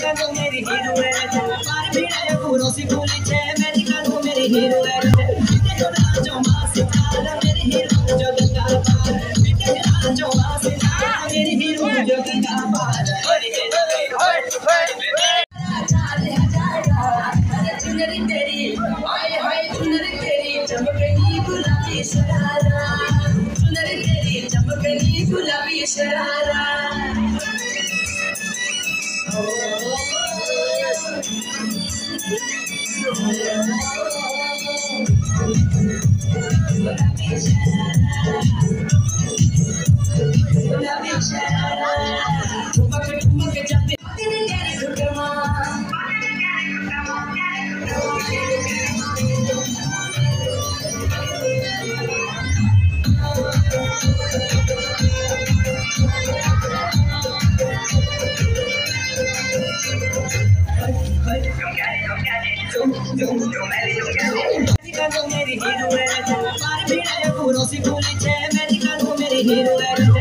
कानू मेरी हीरो है पार भीड़े पूरो सी फूली छे मेरी कानू मेरी हीरो है देखो ना जो मां सितारा मेरी हीरो जो गंगा पार देखो ना जो मां सितारा मेरी हीरो जो गंगा पार चुनरी तेरी हाय हाय चुनरी तेरी चमकनी गुलाबी शरारा चुनरी तेरी चमकनी गुलाबी शरारा गुलाबी शरारा ठुमक ठुमक जब तेरे तेरे ठुकमा मेरी हीरो है पार भीड़े पूरो सी फूली छे मेरी कानू मेरी हीरो है